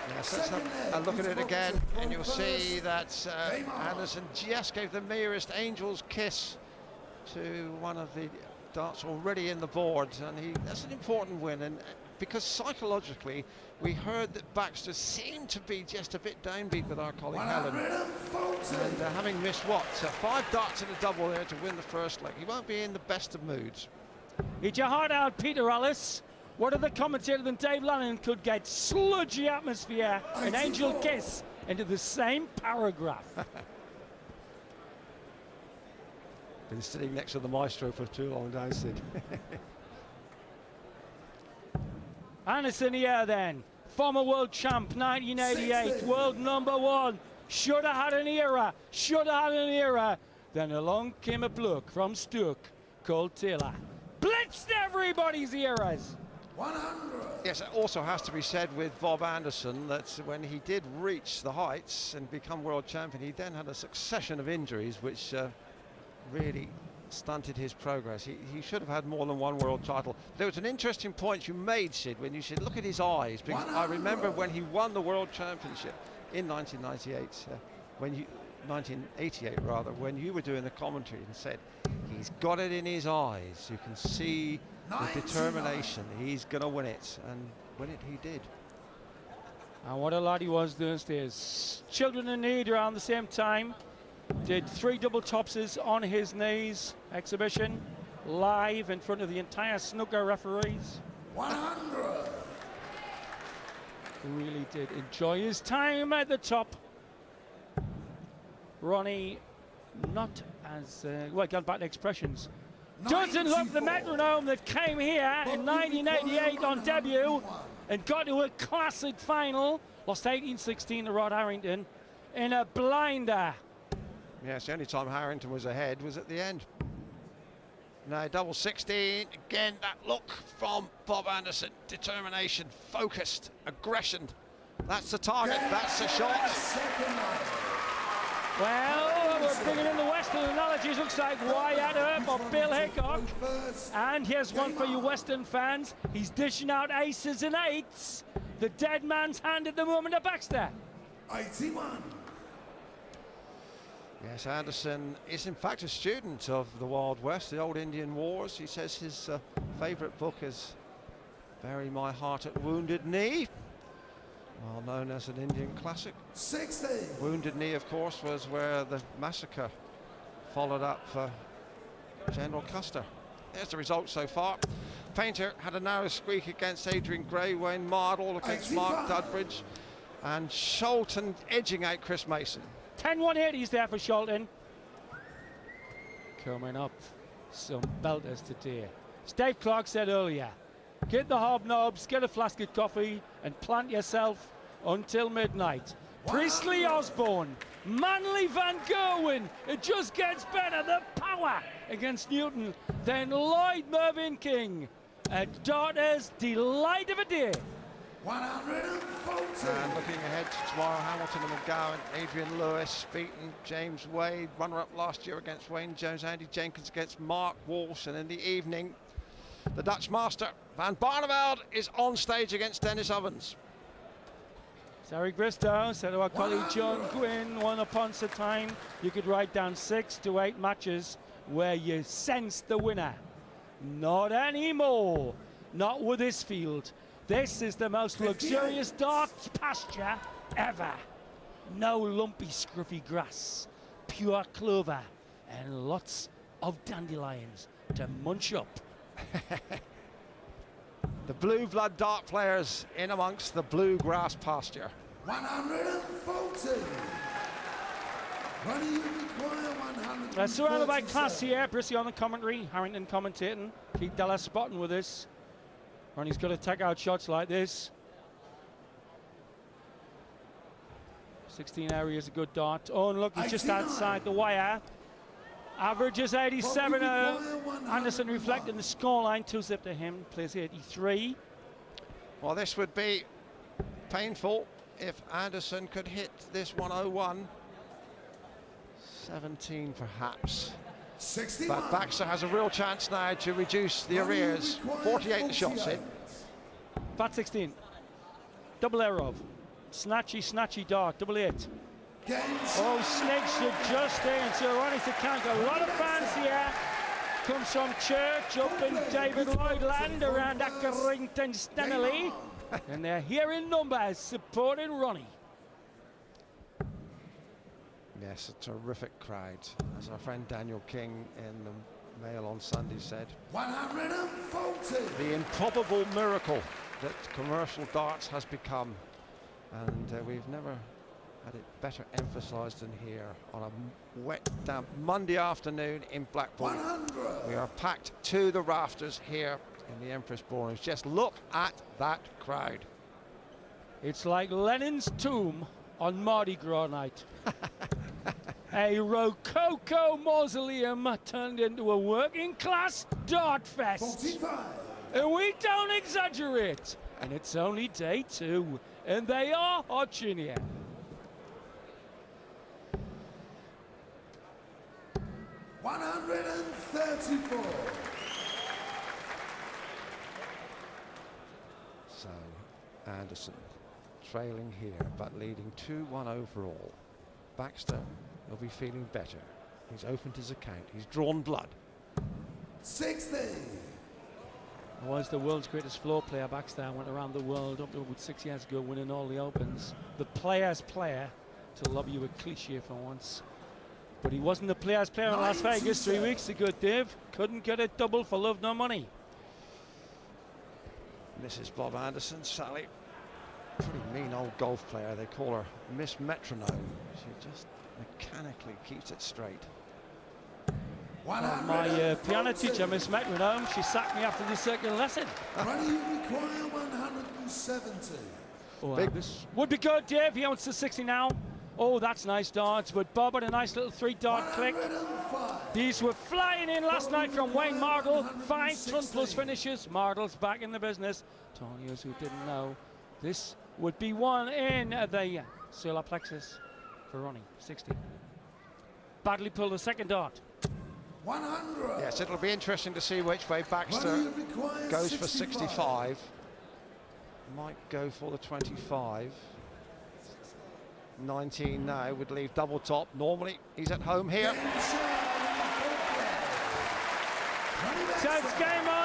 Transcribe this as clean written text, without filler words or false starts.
Yes, let's have a look at it again, and you'll see that Anderson just gave the merest angel's kiss to one of the darts already in the board, and that's an important win. And because psychologically we heard that Baxter seemed to be just a bit downbeat with our colleague Helen, and having missed 5 darts in a double there to win the first leg, he won't be in the best of moods. Eat your heart out, Peter Ellis. What other commentator than Dave Lannon could get sludgy atmosphere, an angel kiss into the same paragraph? Been sitting next to the maestro for too long, don't Sid? Anderson here then, former world champ, 1988, world #1. Should have had an era. Then along came a bloke from Stoke called Taylor. Blitzed everybody's eras. 100. Yes, it also has to be said with Bob Anderson that when he did reach the heights and become world champion, he then had a succession of injuries which really stunted his progress. He should have had more than one world title. There was an interesting point you made, Sid, when you said, look at his eyes. Because I remember when he won the world championship in 1998, 1988 rather, when you were doing the commentary and said, he's got it in his eyes. You can see the determination. He's going to win it, and win it he did. And what a lad he was those days. Children in Need around the same time. Did 3 double topses on his knees exhibition, live in front of the entire snooker referees. 100. Really did enjoy his time at the top. Ronnie, not as well, got back to expressions. Doesn't look the metronome that came here in 1988 on debut and got to a classic final. Lost 18-16 to Rod Harrington in a blinder. Yes, the only time Harrington was ahead was at the end. Now, double 16, again, that look from Bob Anderson. Determination, focused, aggression. That's the target, that's the shot. Well, we're bringing in the Western analogies. Looks like Wyatt Earp or Bill Hickok. And here's one for you Western fans. He's dishing out aces and eights. The dead man's hand at the moment to Baxter. 81. Yes, Anderson is in fact a student of the Wild West, the old Indian Wars. He says his favourite book is Bury My Heart at Wounded Knee, well known as an Indian classic. 60. Wounded Knee, of course, was where the massacre followed up for General Custer. There's the result so far. Painter had a narrow squeak against Adrian Gray, Wayne Mardle against Mark Dudbridge, and Sholton edging out Chris Mason. 10-180s there for Sholton. Coming up, some belters today. As Dave Clark said earlier, get the hobnobs, get a flask of coffee and plant yourself until midnight. Priestley Osborne, Manly Van Gerwen, it just gets better. The power against Newton. Then Lloyd Mervyn King, a daughter's delight of a day. 140. And looking ahead to tomorrow, Hamilton and McGowan, Adrian Lewis beaten James Wade, runner-up last year against Wayne Jones, Andy Jenkins against Mark Walsh, and in the evening, the Dutch master Van Barneveld is on stage against Dennis Ovens. Eric Bristow said to our colleague John Gwynn, one upon a time, you could write down 6 to 8 matches where you sense the winner. Not anymore. Not with this field. This is the most luxurious darts pasture ever. No lumpy, scruffy grass, pure clover, and lots of dandelions to munch up. The blue blood dart players in amongst the blue grass pasture. 140. What do you require? 140. Surrounded by class here. Brissy on the commentary, Harrington commentating. Keith Della spotting with us. Ronnie's got to take out shots like this. 16 areas, a good dart. Oh, and look, he's just outside the wire. Averages 87. Anderson reflecting the scoreline. 2-zip to him. Plays 83. Well, this would be painful if Anderson could hit this 101. 17 perhaps. 61. But Baxter has a real chance now to reduce the arrears. 48 the shots in. Bat 16. Double error of. snatchy dart, double 8. Game Oh, snakes you just in. So Ronnie to count. A lot of fans here. Comes from Church up in David Lloyd land around Accrington Stanley. And they're here in numbers supporting Ronnie. Yes, a terrific crowd. As our friend Daniel King in the Mail on Sunday said, 140. the improbable miracle that commercial darts has become. And we've never had it better emphasised than here on a wet, damp Monday afternoon in Blackpool. 100. We are packed to the rafters here in the Empress Ballrooms. Just look at that crowd. It's like Lenin's tomb on Mardi Gras night. A Rococo mausoleum turned into a working class dart fest. 45. And we don't exaggerate. And it's only day 2. And they are watching here. $134. So Anderson trailing here, but leading 2-1 overall. Baxter will be feeling better. He's opened his account. He's drawn blood. 60. Was the world's greatest floor player. Baxter went around the world up to about 6 years ago, winning all the Opens. The player's player, to lob you a cliche for once. But he wasn't the player's player in Las Vegas 3 weeks ago, Dave. Couldn't get it double for love nor money. Mrs. Bob Anderson, Sally, pretty mean old golf player. They call her Miss Metronome. She just mechanically keeps it straight. My piano teacher, Miss Metronome, she sacked me after the second lesson. Ronnie, you require 170. Oh, Big. this would be good, Dave. He owns the 60 now. Oh, that's nice darts, but Bob had a nice little 3-dart click. 105. These were flying in last night from Wayne Mardle. 5 ton plus finishes. Mardle's back in the business. Tonios who didn't know. This would be one in the solar plexus for Ronnie, 60. Badly pulled the second dart. 100. Yes, it'll be interesting to see which way Baxter Ronnie, you require goes for 65. Might go for the 25. 19 now would leave double top. Normally he's at home here. Ronnie So it's game on.